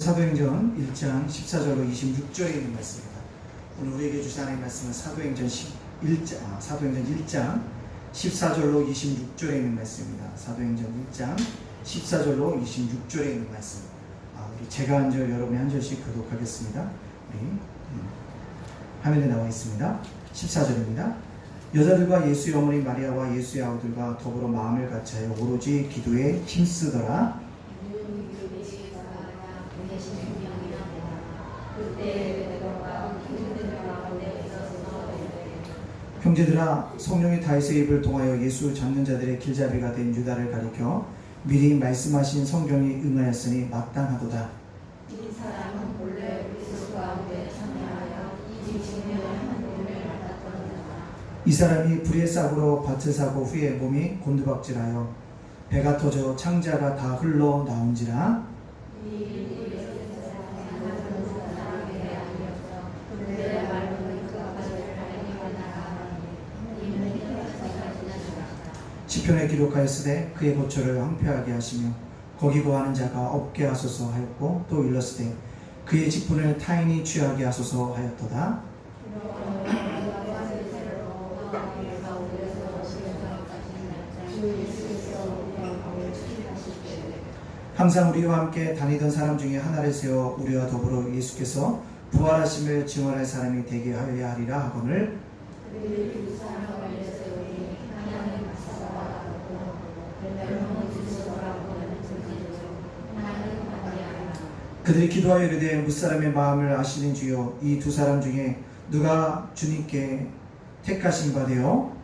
사도행전 1장 14절로 26절에 있는 말씀입니다. 오늘 우리에게 주신 하나님의 말씀은 사도행전 1장 14절로 26절에 있는 말씀입니다. 사도행전 1장 14절로 26절에 있는 말씀. 우리 제가 한 절, 여러분이 한 절씩 교독하겠습니다. 화면에 나와 있습니다. 14절입니다. 여자들과 예수의 어머니 마리아와 예수의 아우들과 더불어 마음을 같이하여 오로지 기도에 힘쓰더라. 형제들아, 성령이 다윗의 입을 통하여 예수 잡는 자들의 길잡이가 된 유다를 가리켜 미리 말씀하신 성경이 응하였으니 마땅하도다. 이 사람은 본래 그리스도 가운데 참여하여 이 직면에 한 몸을 맡았던 자다. 이 사람이 불의 싹으로 밭을 사고 후에 몸이 곤두박질하여 배가 터져 창자가 다 흘러 나온지라. 시편에 기록하였으되 그의 고초를 황폐하게 하시며 거기 거하는 자가 없게 하소서 하였고, 또 일렀으되 그의 직분을 타인이 취하게 하소서 하였도다. 항상 우리와 함께 다니던 사람 중에 하나를 세워 우리와 더불어 예수께서 부활하심을 증언할 사람이 되게 하여야 하리라 하거늘. 그들이 기도하여 이르되 무사람의 마음을 아시는 주여, 이 두 사람 중에 누가 주님께 택하신 바 되어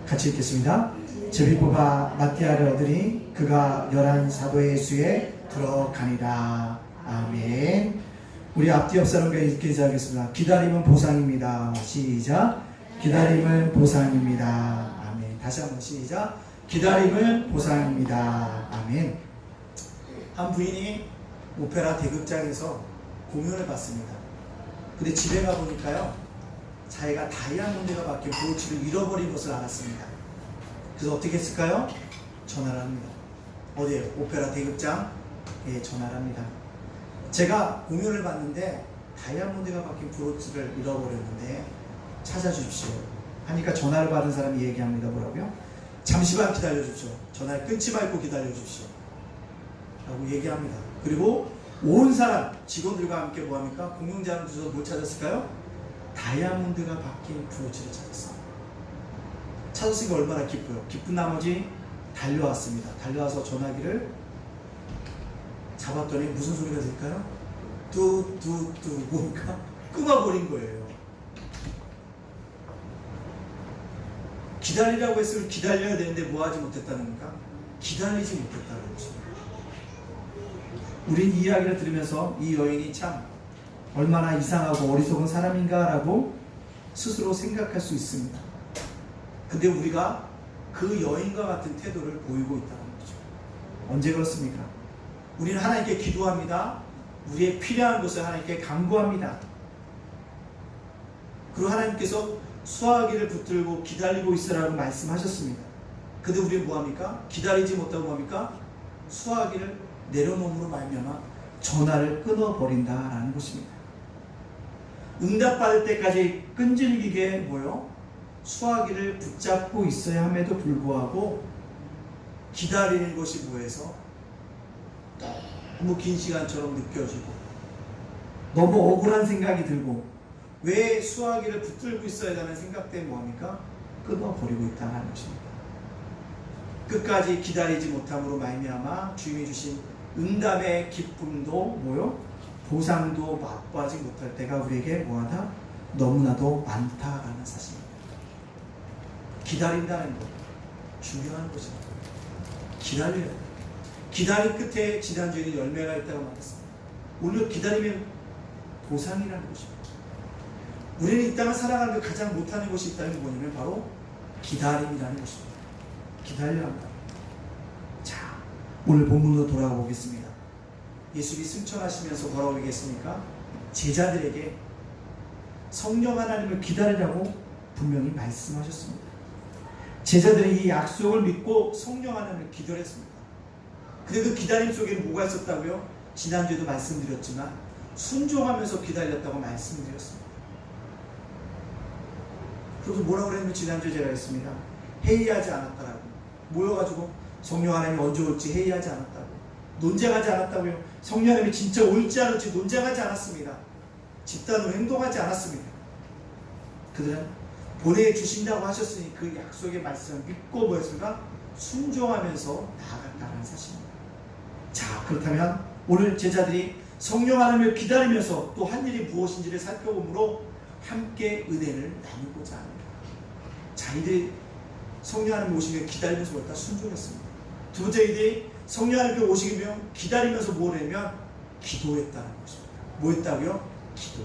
같이 읽겠습니다. 제비 뽑아 마띠아를 얻으니 그가 11 사도 예수에 들어가니라. 아멘. 우리 앞뒤 옆 사람과 읽기 시작하겠습니다. 기다림은 보상입니다. 시작. 기다림은 보상입니다. 아멘. 다시 한번 시작. 기다림은 보상입니다. 아멘. 한 부인이 오페라 대극장에서 공연을 봤습니다. 근데 집에 가보니까요, 자기가 다이아몬드가 박힌 브로치를 잃어버린 것을 알았습니다. 그래서 어떻게 했을까요? 전화를 합니다. 어디에요? 오페라 대극장에 전화를 합니다. 제가 공연을 봤는데 다이아몬드가 박힌 브로치를 잃어버렸는데 찾아주십시오 하니까 전화를 받은 사람이 얘기합니다. 뭐라고요? 잠시만 기다려주십시오. 전화를 끊지 말고 기다려주십시오 라고 얘기합니다. 그리고 온 사람 직원들과 함께 뭐합니까? 공연장을 두서 뭘 찾았을까요? 다이아몬드가 박힌 브로치를 찾았어요. 찾았으니까 얼마나 기뻐요. 기쁜 나머지 달려왔습니다. 달려와서 전화기를 잡았더니 무슨 소리가 들릴까요? 뚜뚜뚜 뭔가 끊어버린 거예요. 기다리라고 했으면 기다려야 되는데 뭐 하지 못했다는 겁니까? 기다리지 못했다는 것입니다. 우린 이 이야기를 들으면서 이 여인이 참 얼마나 이상하고 어리석은 사람인가 라고 스스로 생각할 수 있습니다. 근데 우리가 그 여인과 같은 태도를 보이고 있다는 거죠. 언제 그렇습니까? 우리는 하나님께 기도합니다. 우리의 필요한 것을 하나님께 간구합니다. 그리고 하나님께서 수화기를 붙들고 기다리고 있으라고 말씀하셨습니다. 근데 우리는 뭐합니까? 기다리지 못하고 뭐합니까? 수화기를 내려놓음으로 말미암아 전화를 끊어버린다라는 것입니다. 응답받을 때까지 끈질기게 뭐요? 수화기를 붙잡고 있어야 함에도 불구하고 기다리는 것이 뭐해서 너무 긴 시간처럼 느껴지고 너무 억울한 생각이 들고 왜 수화기를 붙들고 있어야 하는 생각 때문에 뭐합니까? 끊어버리고 있다는 것입니다. 끝까지 기다리지 못함으로 말미암아 주님이 주신 응답의 기쁨도 뭐요? 보상도 맛보지 못할 때가 우리에게 뭐하다? 너무나도 많다라는 사실입니다. 기다린다는 것 중요한 것입니다. 기다려야 돼요. 기다림 끝에 지난주에는 열매가 있다고 말했습니다. 오늘 기다리면 보상이라는 것입니다. 우리는 이 땅을 살아가는 데 가장 못하는 것이 있다는 게 뭐냐면 바로 기다림이라는 것입니다. 기다려야 한다. 자, 오늘 본문으로 돌아가 보겠습니다. 예수님이 승천하시면서 뭐라고 얘기했습니까? 제자들에게 성령 하나님을 기다리라고 분명히 말씀하셨습니다. 제자들이 이 약속을 믿고 성령 하나님을 기다렸습니다. 근데 그 기다림 속에는 뭐가 있었다고요? 지난주에도 말씀드렸지만 순종하면서 기다렸다고 말씀드렸습니다. 그래서 뭐라고 그랬냐면 지난주에 제가 했습니다. 회의하지 않았다라고. 모여가지고 성령 하나님이 언제 올지 회의하지 않았다고. 논쟁하지 않았다고요. 성령 하나님이 진짜 올지 안 올지 논쟁하지 않았습니다. 집단으로 행동하지 않았습니다. 그들은 보내주신다고 하셨으니 그 약속의 말씀을 믿고 뭐였습니까? 순종하면서 나아갔다는 사실입니다. 자, 그렇다면 오늘 제자들이 성령 하나님을 기다리면서 또 한 일이 무엇인지를 살펴보므로 함께 은혜를 나누고자 합니다. 자, 이들이 성령 하나님 오시면 기다리면서 뭐였다? 순종했습니다. 두 번째, 이들이 성령 하나님께 오시면 기다리면서 뭘 하면 기도했다는 것입니다. 뭐 했다고요? 기도.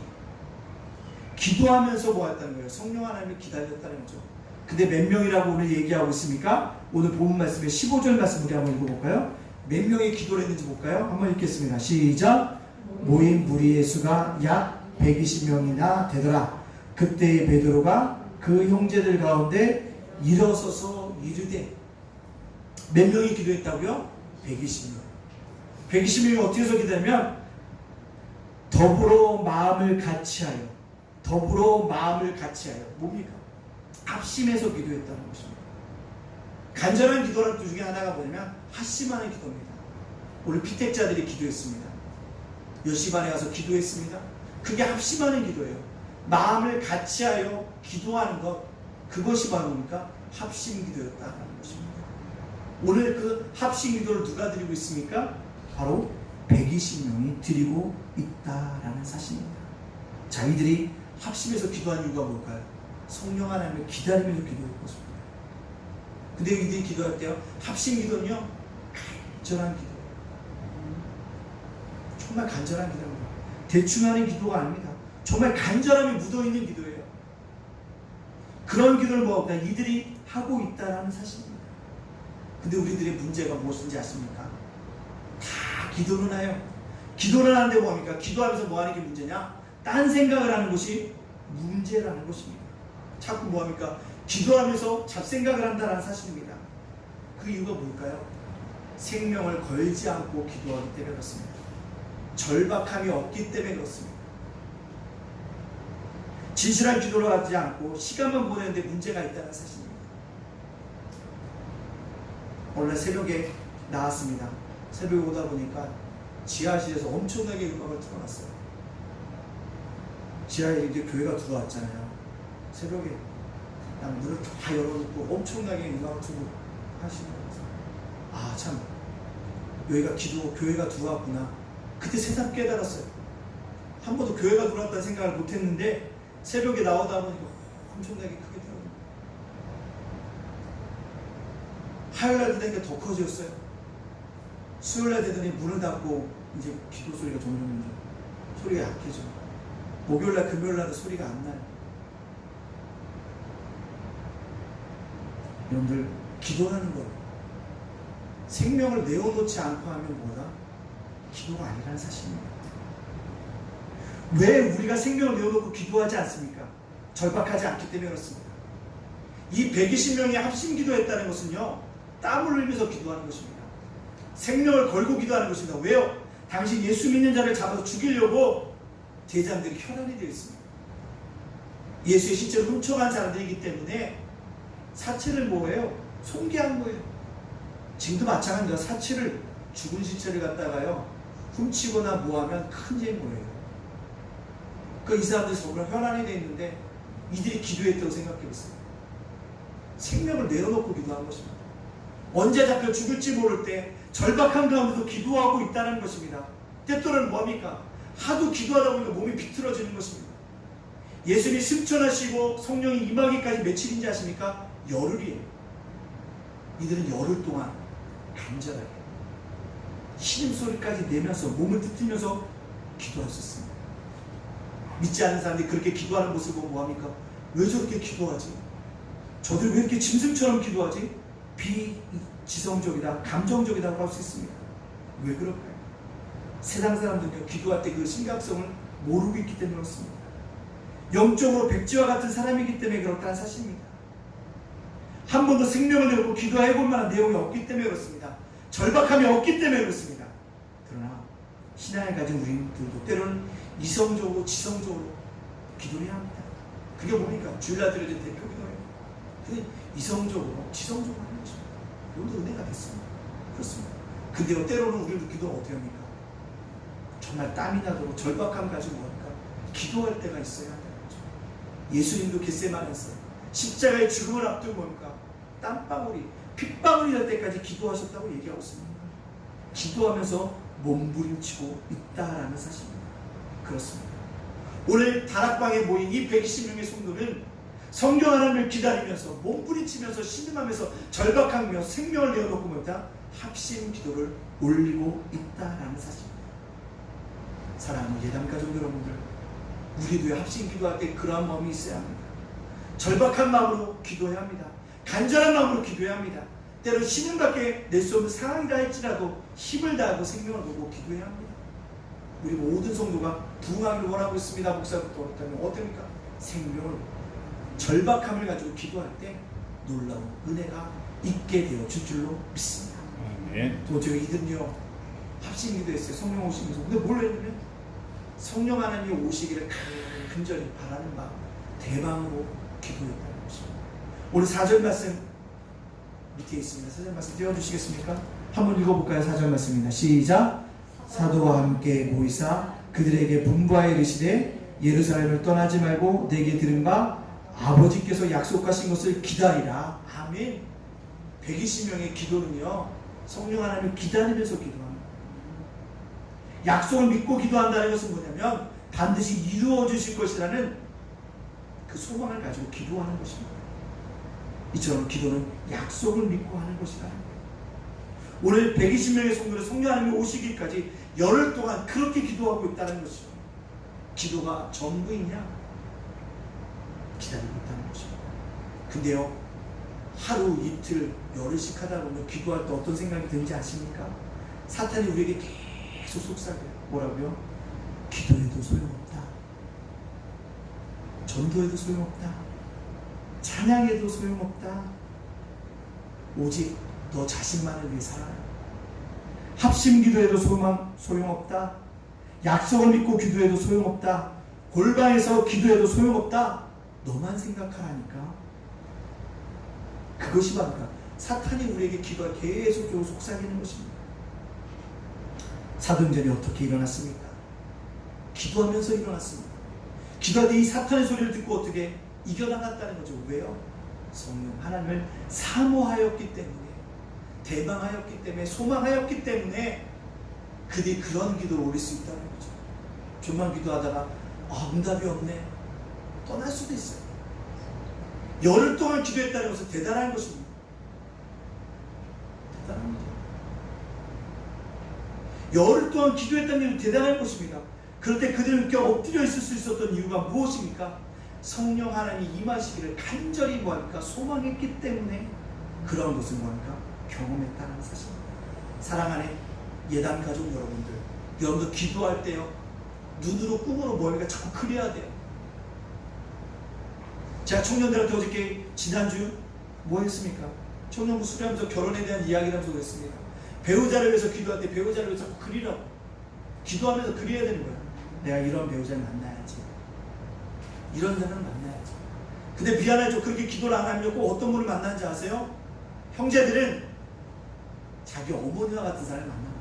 기도하면서 뭐 했다는 거예요? 성령 하나님을 기다렸다는 거죠. 근데 몇 명이라고 오늘 얘기하고 있습니까? 오늘 본문 말씀에 15절 말씀 우리 한번 읽어볼까요? 몇 명이 기도를 했는지 볼까요? 한번 읽겠습니다. 시작! 모인 무리의 수가 약 120명이나 되더라. 그때의 베드로가 그 형제들 가운데 일어서서 이르되, 몇 명이 기도했다고요? 120명. 120명이 어떻게 해서 기도하면 더불어 마음을 같이하여, 더불어 마음을 같이하여, 뭡니까? 합심해서 기도했다는 것입니다. 간절한 기도라는 그 중에 하나가 뭐냐면 합심하는 기도입니다. 우리 피택자들이 기도했습니다. 10시 반에 가서 기도했습니다. 그게 합심하는 기도예요. 마음을 같이하여 기도하는 것, 그것이 바로 뭡니까? 합심 기도였다는 것입니다. 오늘 그 합심 기도를 누가 드리고 있습니까? 바로 120명이 드리고 있다라는 사실입니다. 자, 이들이 합심해서 기도한 이유가 뭘까요? 성령 하나님을 기다리면서 기도할 것입니다. 근데 이들이 기도할 때요, 합심 기도는요, 간절한 기도예요. 정말 간절한 기도입니다. 대충 하는 기도가 아닙니다. 정말 간절함이 묻어있는 기도예요. 그런 기도를 뭐 이들이 하고 있다는 사실입니다. 근데 우리들의 문제가 무엇인지 아십니까? 다 기도는 해요. 기도를 하는데 뭐합니까? 기도하면서 뭐 하는 게 문제냐? 딴 생각을 하는 것이 문제라는 것입니다. 자꾸 뭐합니까? 기도하면서 잡생각을 한다는 사실입니다. 그 이유가 뭘까요? 생명을 걸지 않고 기도하기 때문에 그렇습니다. 절박함이 없기 때문에 그렇습니다. 진실한 기도를 하지 않고 시간만 보내는데 문제가 있다는 사실입니다. 오늘 새벽에 나왔습니다. 새벽에 오다 보니까 지하실에서 엄청나게 음악을 틀어놨어요. 지하에 이제 교회가 들어왔잖아요. 새벽에 그냥 문을 다 열어놓고 엄청나게 음악을 틀고 하시는 거죠. 아, 참, 여기가 교회가 들어왔구나. 그때 새삼 깨달았어요. 한 번도 교회가 들어왔다는 생각을 못했는데 새벽에 나오다 보니까 엄청나게 크게 들어요. 화요일날 되니까 더 커졌어요. 수요일날 되더니 문을 닫고 이제 기도 소리가 점점 소리가 약해져. 목요일날 금요일날은 소리가 안 나요. 여러분들, 기도하는 것, 생명을 내어놓지 않고 하면 뭐다? 기도가 아니라는 사실입니다. 왜 우리가 생명을 내어놓고 기도하지 않습니까? 절박하지 않기 때문에 그렇습니다. 이 120명이 합심 기도했다는 것은요, 땀을 흘리면서 기도하는 것입니다. 생명을 걸고 기도하는 것입니다. 왜요? 당신 예수 믿는 자를 잡아서 죽이려고 제자들이 혈안이 되어 있습니다. 예수의 시체를 훔쳐간 사람들이기 때문에 사체를 뭐예요? 손괴한 거예요. 지금도 마찬가지입니다. 사체를, 죽은 시체를 갖다가요, 훔치거나 뭐하면 큰 죄인 거예요. 이 사람들이 정말 혈안이 되어 있는데 이들이 기도했다고 생각해봤어요. 생명을 내어놓고 기도한 것입니다. 언제 잡혀 죽을지 모를 때 절박한 가운데도 기도하고 있다는 것입니다. 때때로는 뭡니까? 하도 기도하다 보니까 몸이 비틀어지는 것입니다. 예수님이 승천하시고 성령이 임하기까지 며칠인지 아십니까? 열흘이에요. 이들은 열흘 동안 간절하게 신음소리까지 내면서 몸을 뜯으면서 기도하셨습니다. 믿지 않는 사람들이 그렇게 기도하는 모습을 보고 뭐합니까? 왜 저렇게 기도하지? 저들 왜 이렇게 짐승처럼 기도하지? 비지성적이다, 감정적이라고 할 수 있습니다. 왜 그럴까요? 세상 사람들은 기도할 때 그 심각성을 모르고 있기 때문에 그렇습니다. 영적으로 백지와 같은 사람이기 때문에 그렇다는 사실입니다. 한 번도 생명을 내고 기도해 볼 만한 내용이 없기 때문에 그렇습니다. 절박함이 없기 때문에 그렇습니다. 그러나 신앙을 가진 우리들도 때로는 이성적으로 지성적으로 기도를 해야 합니다. 그게 뭡니까? 주일날 드려진 대표 기도예요. 근데 이성적으로 지성적으로 하는 것입니다. 이것도 은혜가 됐습니다. 그렇습니다. 근데요, 때로는 우리도 기도를 어떻게 합니까? 정말 땀이 나도록 절박함 가지고 하니까 기도할 때가 있어야 한다는 거죠. 예수님도 겟세마네에서 십자가의 죽음을 앞두고 뭡니까? 땀방울이 핏방울이 날 때까지 기도하셨다고 얘기하고 있습니다. 기도하면서 몸부림치고 있다라는 사실입니다. 그렇습니다. 오늘 다락방에 모인 이 120명의 성도는 성령 하나님을 기다리면서 몸부림치면서 신음하면서 절박하며 생명을 내어놓고 뭐다? 합심 기도를 올리고 있다라는 사실입니다. 사랑하는 예담가족 여러분들, 우리도 합심 기도할 때 그러한 마음이 있어야 합니다. 절박한 마음으로 기도해야 합니다. 간절한 마음으로 기도해야 합니다. 때로 신음밖에 낼 수 없는 상황이다 할지라도 힘을 다하고 생명을 보고 기도해야 합니다. 우리 모든 성도가 부흥하기를 원하고 있습니다. 목사부터 그렇다면 어떻습니까? 생명을 절박함을 가지고 기도할 때 놀라운 은혜가 있게 되어 줄 줄로 믿습니다. 또 제가 이듬요 합심 기도했어요. 성령 오시면서. 근데 뭘 했냐면 성령 하나님이 오시기를 간절히 바라는 마음, 대방으로 기도했다는 것입니다. 오늘 4절 말씀 밑에 있습니다. 4절 말씀 띄워주시겠습니까? 한번 읽어볼까요? 4절 말씀입니다. 시작. 사도와 함께 모이사 그들에게 분부하여 이르시되 예루살렘을 떠나지 말고 내게 들은 바 아버지께서 약속하신 것을 기다리라. 아멘. 120명의 기도는요, 성령 하나님을 기다리면서 기도합니다. 약속을 믿고 기도한다는 것은 뭐냐면 반드시 이루어 주실 것이라는 그 소망을 가지고 기도하는 것입니다. 이처럼 기도는 약속을 믿고 하는 것이라는 거예요. 오늘 120명의 성도를 성령 하나님이 오시기까지 열흘 동안 그렇게 기도하고 있다는 것이죠. 기도가 전부이냐? 기다리고 있다는 것입니다. 근데요, 하루, 이틀, 열흘씩 하다 보면 기도할 때 어떤 생각이 드는지 아십니까? 사탄이 우리에게 계속 속삭여요. 뭐라고요? 기도해도 소용없다. 전도해도 소용없다. 찬양해도 소용없다. 오직 너 자신만을 위해 살아라. 합심 기도해도 소용없다. 약속을 믿고 기도해도 소용없다. 골방에서 기도해도 소용없다. 너만 생각하라니까. 그것이 바로 사탄이 우리에게 기도할 계속적으로 속삭이는 것입니다. 사도행전이 어떻게 일어났습니까? 기도하면서 일어났습니다. 기도할 때 이 사탄의 소리를 듣고 어떻게 이겨나갔다는 거죠. 왜요? 성령 하나님을 사모하였기 때문에, 대망하였기 때문에, 소망하였기 때문에 그들이 그런 기도를 올릴 수 있다는 거죠. 좀만 기도하다가 응답이 없네, 떠날 수도 있어요. 열흘 동안 기도했다는 것은 대단한 것입니다. 대단한 거죠. 열흘 동안 기도했다는 것은 대단한 것입니다. 그럴 때 그들은 이렇게 엎드려 있을 수 있었던 이유가 무엇입니까? 성령 하나님이 임하시기를 간절히 뭐합니까? 소망했기 때문에 그런 것을 뭐합니까? 경험했다는 사실입니다. 사랑하는 예단 가족 여러분들, 여러분들 기도할 때요, 눈으로 꿈으로 뭐합니까? 자꾸 그려야 돼요. 제가 청년들한테 어저께 지난주 뭐 했습니까? 청년부 수료하면서 결혼에 대한 이야기를 하면서 했습니다. 배우자를 위해서 기도할 때 배우자를 위해서 자꾸 그리라고. 기도하면서 그려야 되는 거야. 내가 이런 배우자를 만나야지. 이런 사람을 만나야지. 근데 미안하죠. 그렇게 기도를 안 하면 꼭 어떤 분을 만나는지 아세요? 형제들은 자기 어머니와 같은 사람을 만납니다.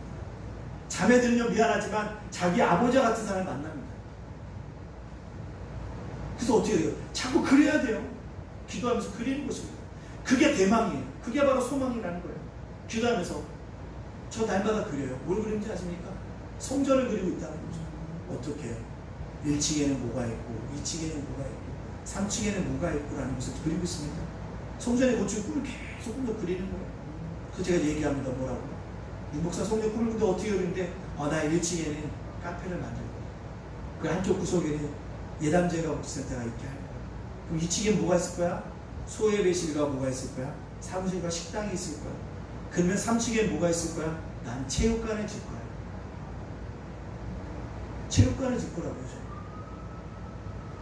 자매들은요, 미안하지만 자기 아버지와 같은 사람을 만납니다. 그래서 어떻게 해요? 자꾸 그려야 돼요. 기도하면서 그리는 것입니다. 그게 대망이에요. 그게 바로 소망이라는 거예요. 기도하면서 저 날마다 그려요. 뭘 그리는지 아십니까? 성전을 그리고 있다는 거죠. 어떻게 해요? 1층에는 뭐가 있고 2층에는 뭐가 있고 3층에는 뭐가 있고 라는 것을 그리고 있습니다. 성전의 건축 꿈을 계속 꿈을 그리는 거예요. 그래서 제가 얘기합니다. 뭐라고? 윤목사 성전 꿈을 근데 어떻게 그리는데 나 1층에는 카페를 만들 거야. 그 한쪽 구석에는 예담제가 목센터가 있게 할 거야. 그럼 2층에는 뭐가 있을 거야? 소예배실과 뭐가 있을 거야? 사무실과 식당이 있을 거야. 그러면 3층에는 뭐가 있을 거야? 난 체육관을 질 거야. 체육관을 질 거라고 하죠.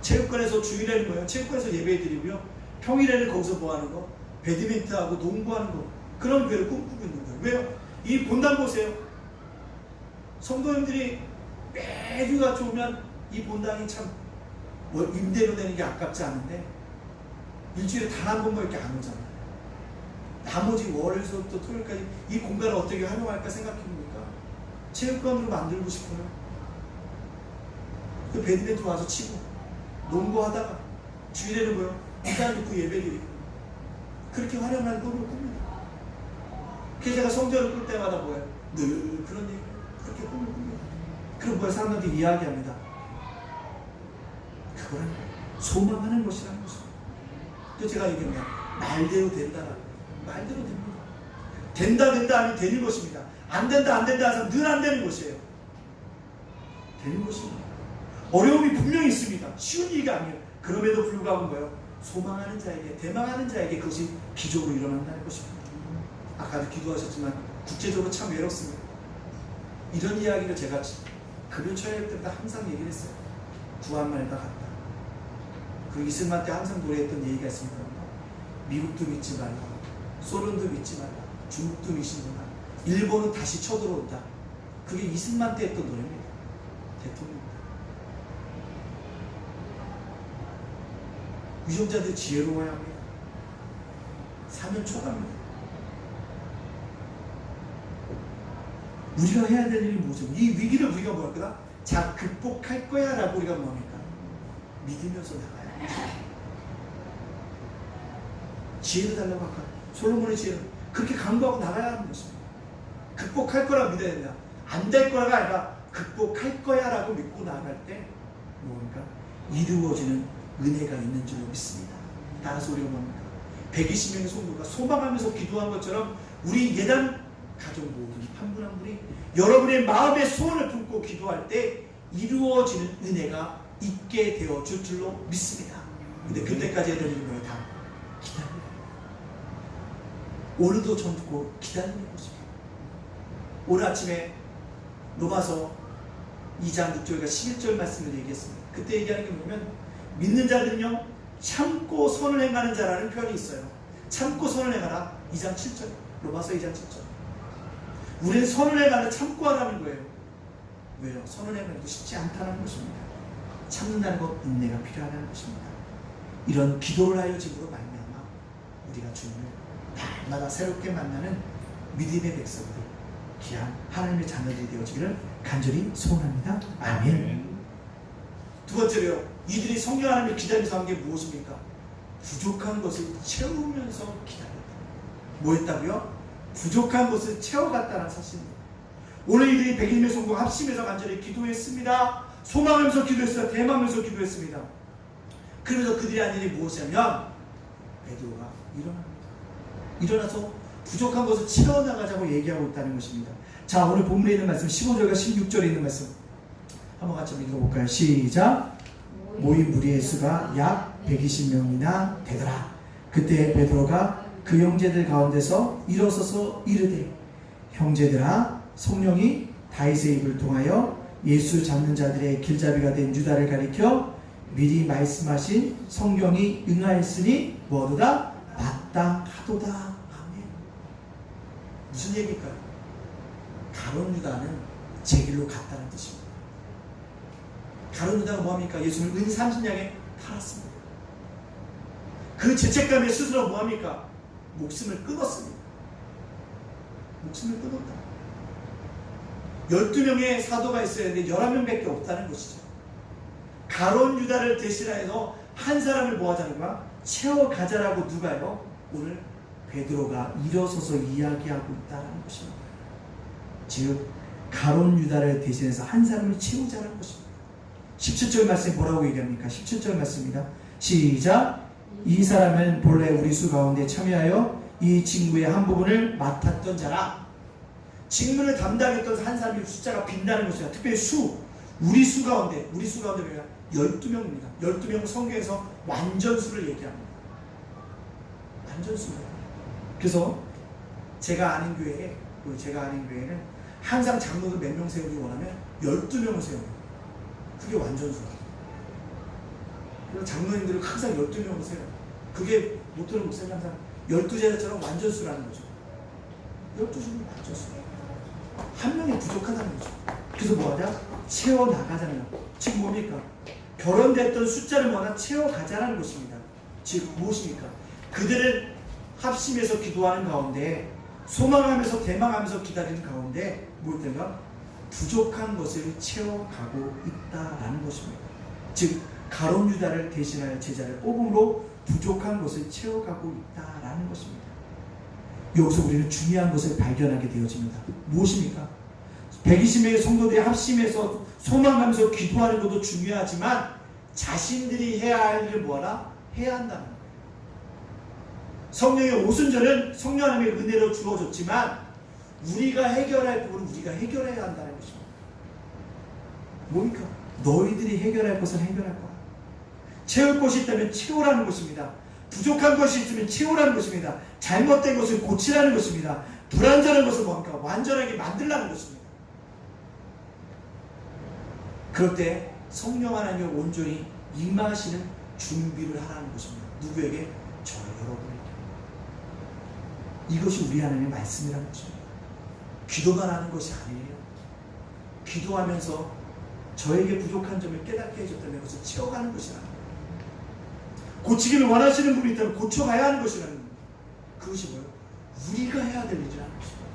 체육관에서 주일에는 뭐예요? 체육관에서 예배 드리고요. 평일에는 거기서 뭐 하는 거? 배드민턴하고 농구하는 거. 그런 교회를 꿈꾸고 있는 거예요. 왜요? 이 본당 보세요. 성도님들이 매주 같이 오면 이 본당이 참 임대료 내는 게 아깝지 않은데 일주일에 단 한 번만 이렇게 안 오잖아요. 나머지 월요일부터 토요일까지 이 공간을 어떻게 활용할까 생각해보니까 체육관으로 만들고 싶어요. 그 배드민턴 와서 치고 농구하다가 주일에는 뭐요? 이단 놓고 예배드리고 그렇게 활용하는 꿈을 꿉니다. 그래서 제가 성전을 꿀 때마다 뭐예요? 늘 그런 얘기, 그렇게 꿈을 꿉니다. 그럼 뭐예요? 사람들이 이야기합니다. 그거는 소망하는 것이라는 것입니다. 또 제가 얘기합니다. 말대로 된다라고. 말대로 됩니다. 된다 하면 되는 것입니다. 안 된다 해서 늘 안 되는 것이에요. 되는 것입니다. 어려움이 분명히 있습니다. 쉬운 일이 아니에요. 그럼에도 불구하고 뭐예요? 소망하는 자에게, 대망하는 자에게 그것이 기적으로 일어난다는 것입니다. 아까도 기도하셨지만 국제적으로 참 외롭습니다. 이런 이야기를 제가 급여 처할 때마다 항상 얘기를 했어요. 구한말과 같다. 그리고 이슬만 때 항상 노래했던 얘기가 있습니다. 미국도 믿지 말라, 소련도 믿지 말라, 중국도 믿는다, 일본은 다시 쳐들어온다. 그게 이슬만 때 했던 노래입니다. 대통령입니다. 위정자들 지혜로워야 합니다. 사면 초과입니다. 우리가 해야 될 일이 뭐죠? 이 위기를 우리가 뭐 할 거다? 자, 극복할 거야 라고 우리가 뭡니까? 믿으면서 나가야 합니다. 지혜를 달라고 할까? 솔로몬의 지혜는 그렇게 강구하고 나가야 하는 것입니다. 극복할 거라 믿어야 된다. 안 될 거라가 아니라 극복할 거야 라고 믿고 나갈 때 뭡니까? 이루어지는 은혜가 있는 줄로 믿습니다. 따라서 우리가 뭡니까? 120명의 성도가 소망하면서 기도한 것처럼 우리 예단 가족 모든 한 분 한 분이 여러분의 마음의 소원을 품고 기도할 때 이루어지는 은혜가 있게 되어 줄 줄로 믿습니다. 근데 그때까지 해야 되는 거예요. 다 기다려요. 오늘도 전고 기다리는 것입니다. 오늘 아침에 로마서 2장 6절과 11절 말씀을 얘기했습니다. 그때 얘기하는 게 뭐냐면 믿는 자들은요 참고 선을 행하는 자라는 표현이 있어요. 참고 선을 행하라. 2장 7절. 로마서 2장 7절. 우리는 선을 행하는 참고 하라는 거예요. 왜요? 선을 행하는 것도 쉽지 않다는 것입니다. 참는다는 것 인내가 필요하다는 것입니다. 이런 기도를 하여 집으로 말미암아 우리가 주님을 날마다 새롭게 만나는 믿음의 백성들, 귀한 하나님의 자녀들이 되어지기를 간절히 소원합니다. 아멘. 두 번째로요, 이들이 성령 하나님을 기다리면서 한 게 무엇입니까? 부족한 것을 채우면서 기다렸다. 뭐 했다고요? 부족한 것을 채워갔다는 사실입니다. 오늘 이들이 100인의 성도 합심해서 간절히 기도했습니다. 소망하면서 기도했습니다. 대망하면서 기도했습니다. 그러면서 그들이 한 일이 무엇이냐면 베드로가 일어납니다. 일어나서 부족한 것을 채워나가자고 얘기하고 있다는 것입니다. 자, 오늘 본문에 있는 말씀 15절과 16절에 있는 말씀 한번 같이 읽어볼까요? 시작. 모인 무리의 수가 약 120명이나 되더라. 그때 베드로가 그 형제들 가운데서 일어서서 이르되 형제들아, 성령이 다윗의 입을 통하여 예수 잡는 자들의 길잡이가 된 유다를 가리켜 미리 말씀하신 성경이 응하였으니 뭐로다? 맞다 하도다. 아멘. 무슨 얘기일까요? 가룟 유다는 제 길로 갔다는 뜻입니다. 가룟 유다가 뭐합니까? 예수를 은 30냥에 팔았습니다. 그 죄책감에 스스로 뭐합니까? 목숨을 끊었습니다. 목숨을 끊었다. 12명의 사도가 있어야 하는데 11명밖에 없다는 것이죠. 가룟 유다를 대신하여서 한 사람을 뭐 하자는 거야? 채워가자라고 누가요? 오늘 베드로가 일어서서 이야기하고 있다는 것입니다. 즉 가룟 유다를 대신해서 한 사람을 채우자는 것입니다. 17절 말씀에 뭐라고 얘기합니까? 17절 말씀입니다. 시작. 이 사람은 본래 우리 수 가운데 참여하여 이 직무의 한 부분을 맡았던 자라. 직무를 담당했던 한 사람의 숫자가 빈다는 것이야. 특별히 우리 수 가운데 뭐야? 12명입니다. 12명은 성경에서 완전수를 얘기합니다. 완전수입니다. 그래서 제가 아는 교회는 항상 장로들 몇 명 세우기 원하면 12명을 세웁니다. 그게 완전수다. 그래서 장로님들은 항상 12명으로 세요. 그게 못하는 목사님 항상 12제자처럼 완전수라는 거죠. 12수는 완전수. 한 명이 부족하다는 거죠. 그래서 뭐하자? 채워나가자는 거. 지금 뭡니까? 결혼됐던 숫자를 뭐하나 채워가자는 것입니다. 즉 무엇입니까? 그들을 합심해서 기도하는 가운데, 소망하면서 대망하면서 기다리는 가운데 무엇인가? 부족한 것을 채워가고 있다라는 것입니다. 즉 가룟 유다를 대신할 제자를 뽑음으로 부족한 것을 채워가고 있다라는 것입니다. 여기서 우리는 중요한 것을 발견하게 되어집니다. 무엇입니까? 120명의 성도들이 합심해서 소망하면서 기도하는 것도 중요하지만 자신들이 해야 할 일을 뭐하라? 해야 한다는 거예요. 성령의 오순절은 성령 하나님의 은혜로 주어졌지만 우리가 해결할 부분은 우리가 해결해야 한다는 것입니다. 뭡니까? 너희들이 해결할 것은 해결할 거야. 채울 것이 있다면 채우라는 것입니다. 부족한 것이 있으면 채우라는 것입니다. 잘못된 것을 고치라는 것입니다. 불완전한 것을 뭡니까? 완전하게 만들라는 것입니다. 그럴 때 성령 하나님의 온전히 임하시는 준비를 하라는 것입니다. 누구에게? 저 여러분에게. 이것이 우리 하나님의 말씀이라는 것입니다. 기도만 하는 것이 아니에요. 기도하면서 저에게 부족한 점을 깨닫게 해줬다면 그것을 채워가는 것이라는 거예요. 고치기를 원하시는 분이 있다면 고쳐가야 하는 것이라는 거예요. 그것이 뭐예요? 우리가 해야 될 일이라는 것입니다.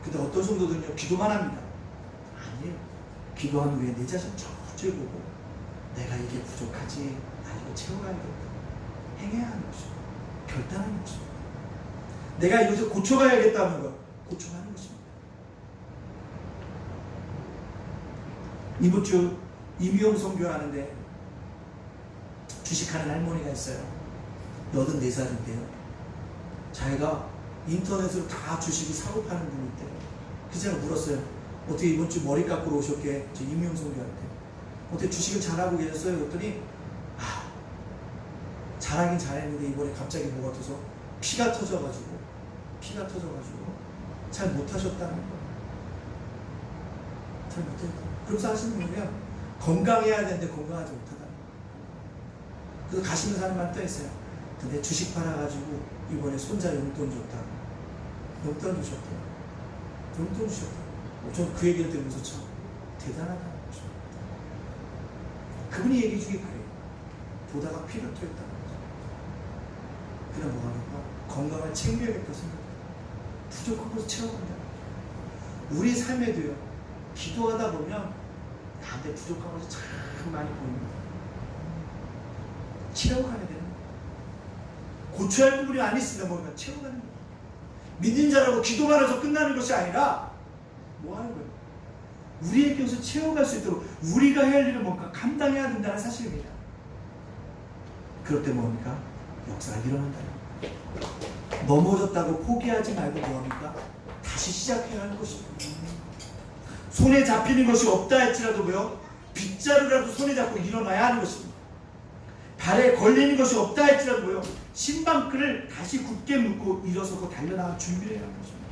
근데 어떤 성도들은요, 기도만 합니다. 아니에요. 기도한 후에 내 자신 저쪽에 보고 내가 이게 부족하지, 나 이거 채워가야겠다. 행해야 하는 것입니다. 결단하는 것입니다. 내가 이것을 고쳐가야겠다는 것, 고쳐가는 것입니다. 이번 주 임의용 선교하는데 주식하는 할머니가 있어요. 84살인데요. 자기가 인터넷으로 다 주식을 사고 파는 분이 있대요. 그래서 제가 물었어요. 어떻게 이번 주 머리 깎으러 오셨게? 저 임의용 선교할 때. 어떻게 주식을 잘하고 계셨어요? 그랬더니 잘하긴 잘했는데 이번에 갑자기 뭐가 터서 피가 터져가지고 잘 못하셨다는 거예요. 잘 못했다. 그러면서 하시는 거면 건강해야 되는데 건강하지 못하다. 그래서 가시는 사람만 떠있어요. 근데 주식 팔아가지고 이번에 손자 용돈 줬다고. 용돈 주셨대요. 용돈 주셨다고. 저는 그 얘기를 들으면서 참 대단하다는 거죠. 그분이 얘기 중에 그래요. 보다가 피가 터있다는 거죠. 그냥 뭐가 하는가? 건강을 챙겨야겠다 생각해요. 부족한 것을 채워간다는 거죠. 우리 삶에도요, 기도하다 보면 나한테 부족한 것이 참 많이 보입니다. 채워가야 되는 거예요. 고쳐야 할 부분이 안 있으면 뭔가 채워가는 거예요. 믿는 자라고 기도만 해서 끝나는 것이 아니라 뭐 하는 거예요? 우리에게 것을 채워갈 수 있도록 우리가 해야 할 일은 뭔가 감당해야 된다는 사실입니다. 그럴 때 뭡니까? 역사가 일어난다는 거예요. 넘어졌다고 포기하지 말고 뭐합니까? 다시 시작해야 하는 것입니다. 손에 잡히는 것이 없다 할지라도 뭐요? 빗자루라도 손에 잡고 일어나야 하는 것입니다. 발에 걸리는 것이 없다 할지라도 뭐요? 신방끈을 다시 굳게 묶고 일어서고 달려나갈 준비를 해야 하는 것입니다.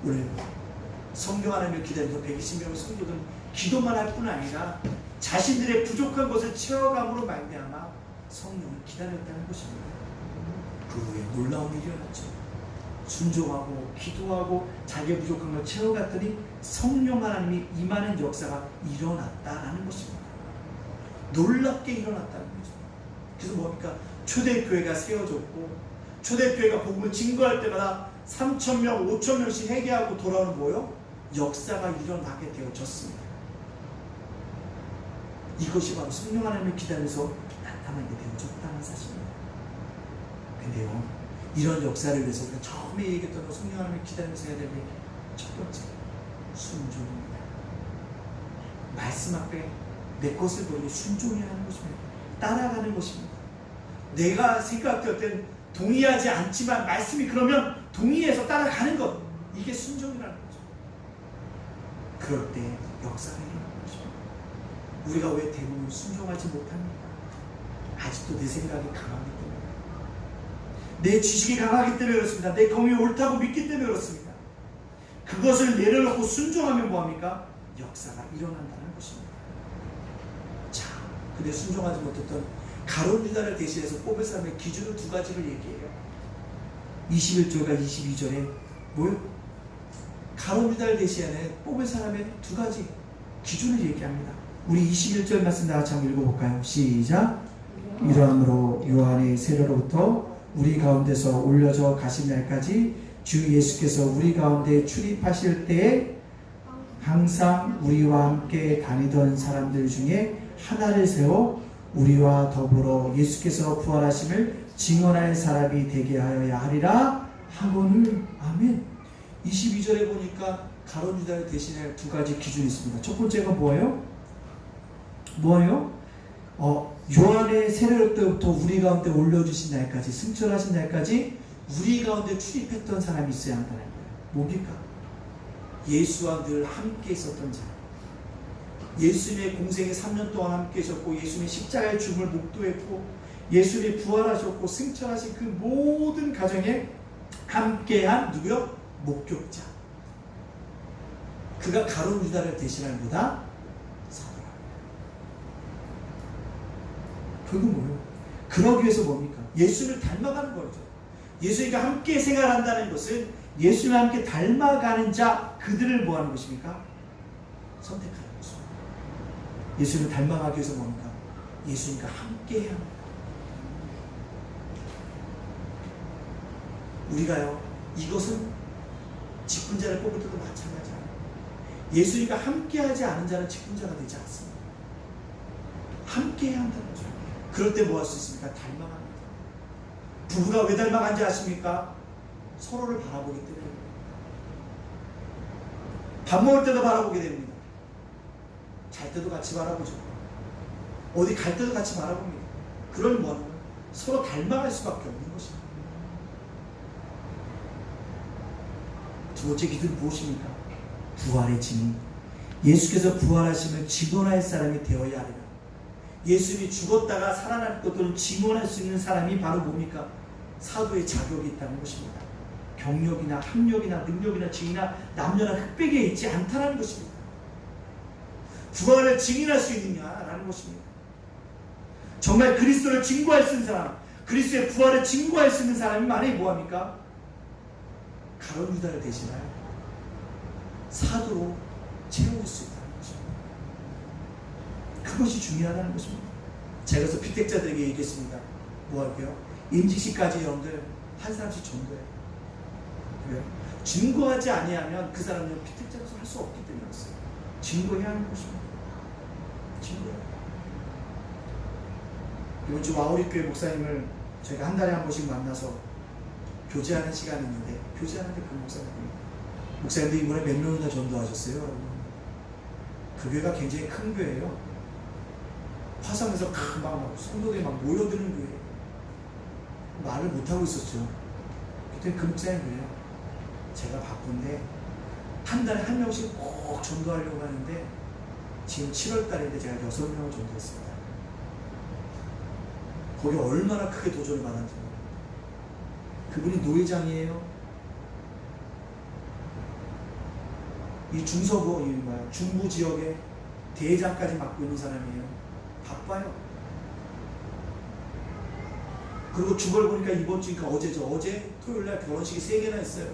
오늘 성경 하나님을 기다리면서 120명의 성도들은 기도만 할 뿐 아니라 자신들의 부족한 것을 채워감으로 말미암아 성령을 기다렸다는 것입니다. 그 후에 놀라운 일이 일어났죠. 순종하고 기도하고 자기의 부족한 걸 채워갔더니 성령 하나님이 임하는 역사가 일어났다라는 것입니다. 놀랍게 일어났다는 거죠. 그래서 뭡니까? 초대교회가 세워졌고 초대교회가 복음을 증거할 때마다 3,000명, 5,000명씩 회개하고 돌아오는 뭐요? 역사가 일어나게 되어졌습니다. 이것이 바로 성령 하나님을 기다리면서 나타나게 되어졌다는 사실입니다. 근데요, 이런 역사를 위해서 우리가 처음에 얘기했던 성령 하나님을 기다리면서 해야 될 첫 번째, 순종입니다. 말씀 앞에 내 것을 버리고 순종해야 하는 것입니다. 따라가는 것입니다. 내가 생각할 땐 동의하지 않지만 말씀이 그러면 동의해서 따라가는 것, 이게 순종이라는 거죠. 그럴 때 역사가 일어나는 것입니다. 우리가 왜 대부분 순종하지 못합니까? 아직도 내 생각이 강하기 때문에, 내 지식이 강하기 때문에 그렇습니다. 내 경험이 옳다고 믿기 때문에 그렇습니다. 그것을 내려놓고 순종하면 뭐합니까? 역사가 일어난다는 것입니다. 자, 근데 순종하지 못했던 가룟 유다를 대신해서 뽑을 사람의 기준을 두 가지를 얘기해요. 21절과 22절에 뭐요? 가룟 유다를 대신하는 뽑을 사람의 두 가지 기준을 얘기합니다. 우리 21절 말씀 다 같이 한번 읽어볼까요? 시작. 이러함으로 요한의 세례로부터 우리 가운데서 올려져 가신 날까지 주 예수께서 우리 가운데 출입하실 때에 항상 우리와 함께 다니던 사람들 중에 하나를 세워 우리와 더불어 예수께서 부활하심을 증언할 사람이 되게 하여야 하리라 하거늘. 아멘. 22절에 보니까 가룟 유다를 대신할 두 가지 기준이 있습니다. 첫 번째가 뭐예요? 요한의 세례로 때부터 우리 가운데 올려주신 날까지, 승천하신 날까지 우리 가운데 출입했던 사람이 있어야 한다는 거예요. 뭡니까? 예수와 늘 함께 있었던 자. 예수님의 공생에 3년 동안 함께 계셨고, 예수님의 십자가의 죽음을 목도했고, 예수님이 부활하셨고 승천하신 그 모든 가정에 함께한 누구요? 목격자. 그가 가룟 유다를 대신할 보다 사도라. 결국 뭐예요? 그러기 위해서 뭡니까? 예수를 닮아가는 거죠. 예수님과 함께 생활한다는 것은 예수님과 함께 닮아가는 자, 그들을 뭐하는 것입니까? 선택하는 것입니다. 예수를 닮아가기 위해서 뭡니까? 예수님과 함께 해야 합니다. 우리가요, 이것은 직분자를 뽑을 때도 마찬가지예요. 예수님과 함께하지 않은 자는 직분자가 되지 않습니다. 함께해야 한다는 거죠. 그럴 때 뭐 할 수 있습니까? 닮아갑니다. 부부가 왜 닮아간지 아십니까? 서로를 바라보기 때문에. 밥 먹을 때도 바라보게 됩니다. 잘 때도 같이 바라보죠. 어디 갈 때도 같이 바라봅니다. 그런 뭐 하는 거예요? 서로 닮아갈 수밖에 없는 것입니다. 두 번째 기준은 무엇입니까? 부활의 증인. 예수께서 부활하심을 증언할 사람이 되어야 하리라. 예수님이 죽었다가 살아날 것들을 증언할 수 있는 사람이 바로 뭡니까? 사도의 자격이 있다는 것입니다. 경력이나 학력이나 능력이나 지위나 남녀나 흑백에 있지 않다는 것입니다. 부활을 증인할 수 있느냐라는 것입니다. 정말 그리스도를 증거할 수 있는 사람, 그리스도의 부활을 증거할 수 있는 사람이 만약에 뭐합니까? 가룟 유다를 대신할 사도로 채워질 수 있다는 것입니다. 그것이 중요하다는 것입니다. 제가 그래서 피택자들에게 얘기했습니다. 뭐 할게요? 임직시까지 여러분들 한 사람씩 전도해요. 왜요? 증거하지 아니하면 그 사람은 피택자로서 할 수 없기 때문에 그랬어요. 증거해야 하는 것입니다. 증거해요. 이번 주 와우리교회 목사님을 저희가 한 달에 한 번씩 만나서 교제하는 시간이 있는데, 교제하는데 그 목사님도 이번에 몇 명이나 전도하셨어요. 그 교회가 굉장히 큰 교회예요. 화성에서 막 성도들이 막 모여드는 교회예요. 말을 못하고 있었죠. 그때 그 목사님 그래요. 제가 바쁜데 한 달에 한 명씩 꼭 전도하려고 하는데 지금 7월 달인데 제가 6명을 전도했습니다. 거기 얼마나 크게 도전을 받았는지. 그분이 노회장이에요. 이 중부 지역에 대장까지 맡고 있는 사람이에요. 바빠요. 그리고 주걸 보니까 이번 주니까 어제죠. 어제 토요일날 결혼식이 3개나 있어요.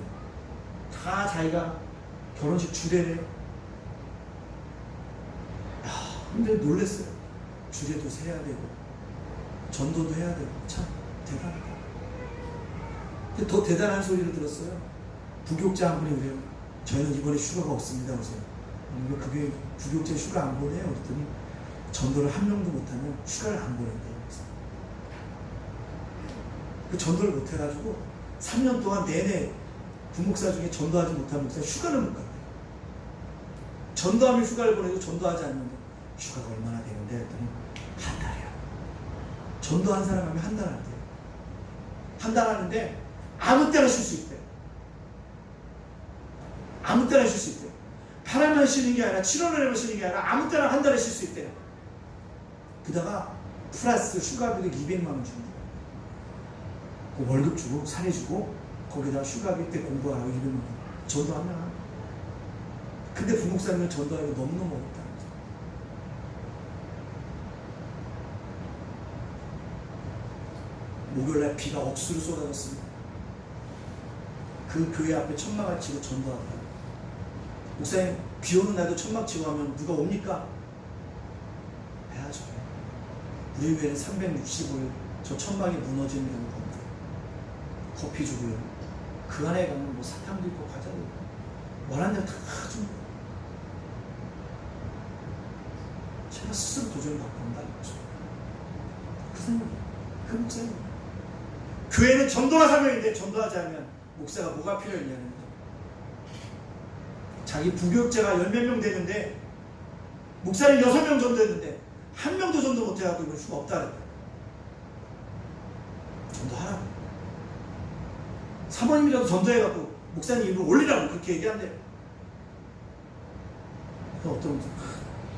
다 자기가 결혼식 주례래요. 근데 놀랬어요. 주례도 세야 되고 전도도 해야 되고 참 대단하다. 근데 더 대단한 소리를 들었어요. 부교육자 한 분이 그래요. 저희는 이번에 휴가가 없습니다. 그래서 그게 부교육자 휴가 안 보내요. 그랬더니 전도를 한 명도 못하면 휴가를 안 보낸대요. 그 전도를 못해가지고 3년 동안 내내 부목사 중에 전도하지 못한 목사 휴가를 못 갔대요. 전도하면 휴가를 보내고 전도하지 않는데 휴가가 얼마나 되는데 했더니 한 달이요. 전도한 사람 하면 한 달 한대요. 한 달 하는데 아무 때나 쉴 수 있대요. 아무 때나 쉴 수 있대요. 8월만 쉬는 게 아니라 7월에만 쉬는 게 아니라 아무 때나 한 달에 쉴 수 있대요. 그다가 플러스 휴가비도 200만 원 준대요. 그 월급 주고 사례 주고 거기다 휴가비 때 공부하라고 200만 원. 전도하면. 근데 부목사님은 전도하고 너무너무 어렵다는 거죠. 목요일날 비가 억수로 쏟아졌습니다. 그 교회 앞에 천막을 치고 전도하더라고요. 목사님, 비 오는 날도 천막 치고 하면 누가 옵니까? 해야죠. 우리 교회는 365일 저 천막이 무너지는 경우가 없는데 커피 주고요. 그 안에 가면 뭐 사탕도 있고 과자도 있고 원하는 대로 다 줍니다. 제가 스스로 도전을 받고 온다는 거죠. 그 생각이에요. 그 목사님. 교회는 전도가 사명인데 전도하지 않으면 목사가 뭐가 필요했냐는 거죠. 자기 부교육자가 10몇 명 되는데 목사님 6명 전도했는데 한 명도 전도 못해갖고 이럴 수가 없다 그랬다. 전도하라고. 사모님이라도 전도해갖고 목사님 입을 올리라고 그렇게 얘기한대요. 어떤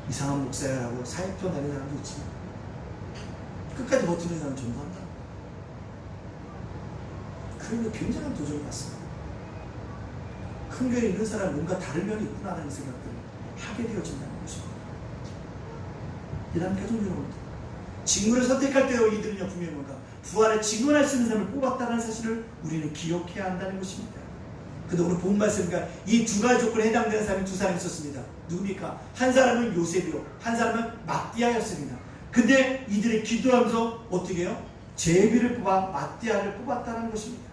이상한 목사야라고 사역표 내는 사람도 있지만 끝까지 버티는 사람은 전도한다. 그런데 굉장한 도전을 받습니다. 큰 교회에 있는 사람은 뭔가 다른 면이 있구나라는 생각들을 하게 되어진다는 것입니다. 이런 가족 여러분들, 직무를 선택할 때도 이들은요 분명히 뭔가 부활에 직원할 수 있는 사람을 뽑았다는 사실을 우리는 기억해야 한다는 것입니다. 근데 오늘 본 말씀과 이 두 가지 조건에 해당되는 사람이 두 사람이 있었습니다. 누굽니까? 한 사람은 요셉이요, 한 사람은 마띠아였습니다. 근데 이들이 기도하면서 어떻게 해요? 제비를 뽑아 마띠아를 뽑았다는 것입니다.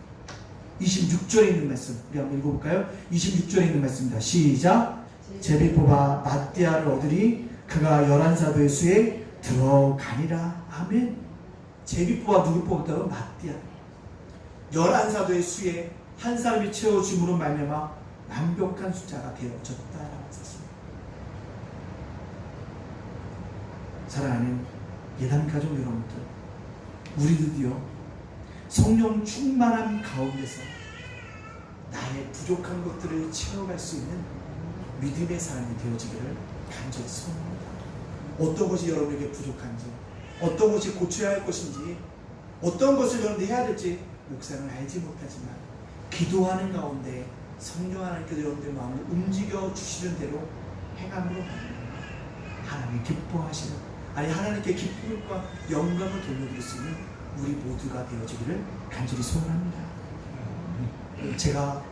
26절에 있는 말씀 우리 한번 읽어볼까요? 26절에 있는 말씀입니다. 시작. 제비 뽑아 마띠아를 얻으리 그가 11사도의 수에 들어가니라. 아멘. 제비 뽑아 누구 뽑았다고? 마띠아. 11사도의 수에 한 사람이 채워줌으로 말미암아 완벽한 숫자가 되어졌다라는 사실입니다. 사랑하는 예단 가족 여러분들, 우리들도요 성령 충만함 가운데서 나의 부족한 것들을 채워갈 수 있는 믿음의 사람이 되어지기를 간절히 소원합니다. 어떤 것이 여러분에게 부족한지, 어떤 것이 고쳐야 할 것인지, 어떤 것을 여러분들이 해야 될지 목사는 알지 못하지만 기도하는 가운데 성령 하나님께서 여러분들의 마음을 움직여 주시는 대로 행함으로 하나님이 기뻐하시는, 아니 하나님께 기쁨과 영광을 돌려드릴 수 있는 우리 모두가 되어지기를 간절히 소원합니다. 제가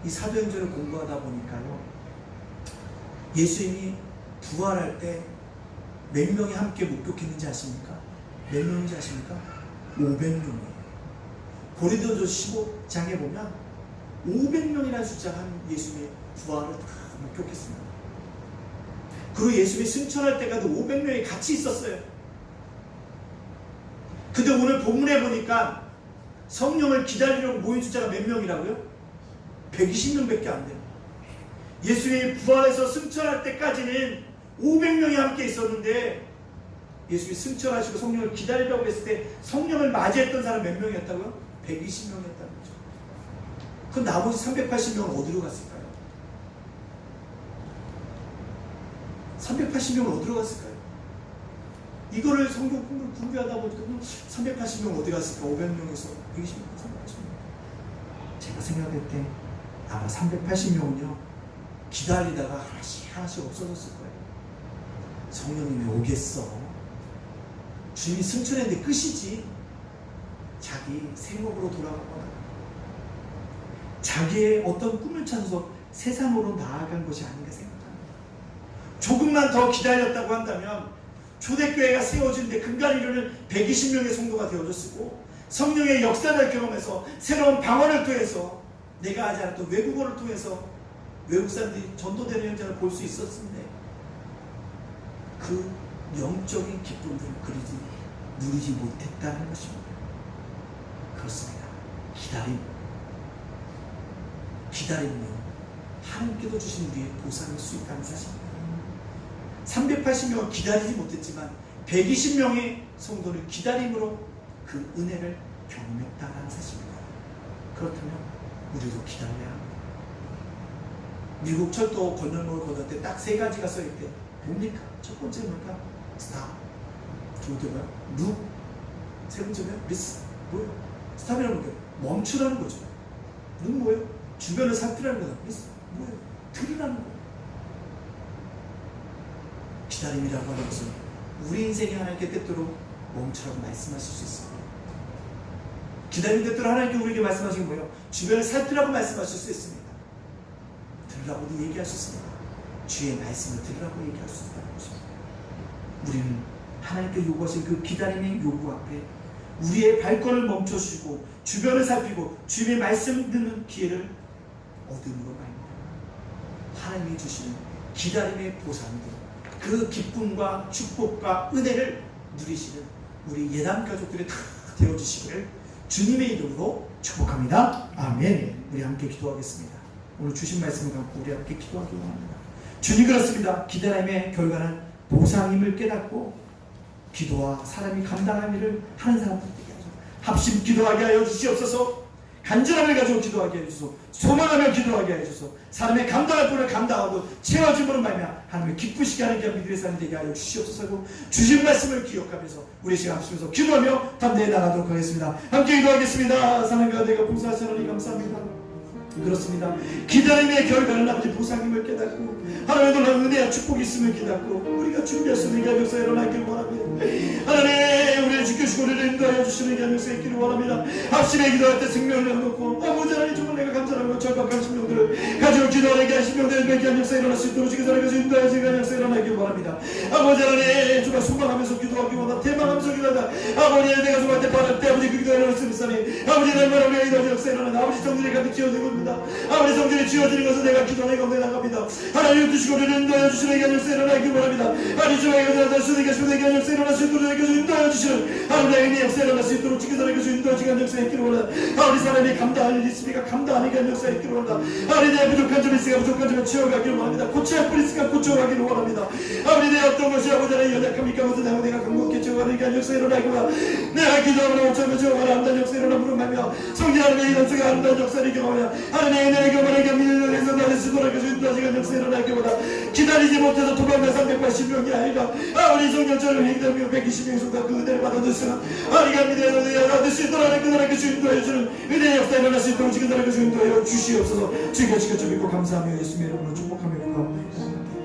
이 사도행전을 공부하다 보니까요, 예수님이 부활할 때 몇 명이 함께 목격했는지 아십니까? 몇 명인지 아십니까? 500명이에요. 고린도전서 15장에 보면 500명이라는 숫자가 한 예수님의 부활을 다 목격했습니다. 그리고 예수님이 승천할 때까지 500명이 같이 있었어요. 근데 오늘 본문에 보니까 성령을 기다리려고 모인 숫자가 몇 명이라고요? 120명밖에 안 돼요. 예수님이 부활해서 승천할 때까지는 500명이 함께 있었는데 예수님이 승천하시고 성령을 기다리려고 했을 때 성령을 맞이했던 사람 몇 명이었다고요? 120명이었다는 거죠. 그럼 나머지 380명은 어디로 갔을까요? 380명은 어디로 갔을까요? 이거를 성경 공부하다 보니까 380명 어디 갔을까? 500명에서 120명, 380명. 제가 생각할 때 아마 380명은요 기다리다가 하나씩 없어졌을 거예요. 성령님이 오겠어. 주님이 승천했는데 끝이지. 자기 생업으로 돌아가거나 자기의 어떤 꿈을 찾아서 세상으로 나아간 것이 아닌가 생각합니다. 조금만 더 기다렸다고 한다면 초대교회가 세워지는데 근간을 이루는 120명의 성도가 되어졌을 거고, 성령의 역사를 경험해서 새로운 방언을 통해서 내가 하지 않았던 외국어를 통해서 외국 사람들이 전도되는 현장을 볼 수 있었는데 그 영적인 기쁨들을 누리지 못했다는 것입니다. 그렇습니다. 기다림은 하나님께서 주신 우리의 보상일 수 있다는 사실입니다. 380명은 기다리지 못했지만 120명의 성도를 기다림으로 그 은혜를 경험했다는 사실입니다. 그렇다면 우리도 기다려야 합니다. 미국 철도 건널목을 건널 때 딱 세 가지가 써있대. 뭡니까? 첫 번째 뭘까? 스탑. 두 번째가 룩. 세 번째가 리스. 뭐예요? 스탑이라는 게 멈추라는 거죠. 룩 뭐예요? 주변을 살피라는 거다. 리스 뭐예요? 들으라는 거예요. 기다림이라고 하는 것은 우리 인생이 하나님께 때때로 멈추라고 말씀하실 수 있습니다. 기다리는 때때로 하나님께 우리에게 말씀하신 게 뭐예요? 주변을 살피라고 말씀하실 수 있습니다. 들으라고도 얘기하셨습니다. 주의 말씀을 들으라고 얘기할 수 있다는 것입니다. 우리는 하나님께 요구하신 그 기다림의 요구 앞에 우리의 발걸음을 멈춰주시고 주변을 살피고 주님의 말씀 듣는 기회를 얻음으로 말입니다. 하나님이 주시는 기다림의 보상들, 그 기쁨과 축복과 은혜를 누리시는 우리 예단 가족들이 다 되어주시기를 주님의 이름으로 축복합니다. 아멘. 우리 함께 기도하겠습니다. 오늘 주신 말씀을 갖고 우리 함께 기도하기 원합니다. 주님, 그렇습니다. 기다림의 결과는 보상임을 깨닫고 기도와 사람이 감당할 일을 하는 사람들 되게 하소서. 합심 기도하게 하여 주시옵소서. 간절함을 가지고 기도하게 해주소서. 소망하며 기도하게 해주소서. 사람의 감당할 분을 감당하고 채워줌으로 말미암아 하나님을 기쁘시게 하는 믿음의 삶이 되게 하여 주시옵소서. 주신 말씀을 기억하면서 우리 시간 합심해서 기도하며 담대히 나가도록 하겠습니다. 함께 기도하겠습니다. 사랑과 내가 봉사하시는 하나님 감사합니다. 그렇습니다. 기다림의 결과는 아버지 보상임을 깨닫고 하나님의 놀라운 은혜와 축복이 있음을 깨닫고 우리가 준비할 수 있는 역사 일어나기를 원합니다. 하나님, 우리를 지켜주시고 우리를 인도하여 주시는 역사 있기를 원합니다. 합심의 기도할 때 생명을 내어놓고 아버지 하나님, 정말 내가 감사하고 절박한 심령들을 가지고 기도하게 하신 명들을 뵙게 한 역사 일어날 수 있도록 지켜서 인도하여 주시는 역사 일어나기를 원합니다. 아버지 하나님, 정말 소망하면서 기도하기 원합니다. 대망하면서 기도하다 아버지, 내가 정말 때 바랄 때 아버지 그 기도를 일어날 수 있으니 아버지 날마다 우리가 이런 역사 일어나는 아버지 성들이 가득 지어지고 있습니다. 아버지 성전이 지어지는 것을 내가 기도하는 가운데 나갑니다. 하나님 주시고 우리를 인도하여 주시는 역사 일어나기 원합니다. 하나님 주의 은혜를 주시는 역사 일어날 수 있도록 인도하여 주시는 하나님의 역사 일어날 수 있도록 지켜서 인도하여 주시는 역사 있기를 원합니다. 아버지 사람이 감당할 일이 있습니까? 감당하는 역사 있기를 원합니다. 아버지 내 부족한 점이 있으니까 부족한 점을 채워가기를 원합니다. 고쳐야 할 있으니까 고쳐가기를 원합니다. 아버지 내 어떤 것이 아버지 하나님 연약함이니까 그것을 내가 강력히 채워가는 역사 일어나기 원합니다. 내가 기도하며 오차며 채워가는 아름다운 역사 일어나므로 말며 성질 하나님의 이런 속에 아름다운 역사를 경험하며 하나님의 은혜를 경험하게 믿는 에서 나를 수도라고 인도하시는 역사 일어나기 원합니다. 기다리지 못해서 도망간 380명이 아니라 아버지 성령처럼 행동하며 120명의 손과 그 은혜를 받아들으시는 아리가 믿는 은혜를 받을 수 있도록 하나님 그들에게 인도해 주는 은혜의 역사 일어날 수 있도록 그들에게 인도하여 주시옵소서. 주께 지켜 주시고 감사하며 예수님의 이름으로 축복하며 기도합니다.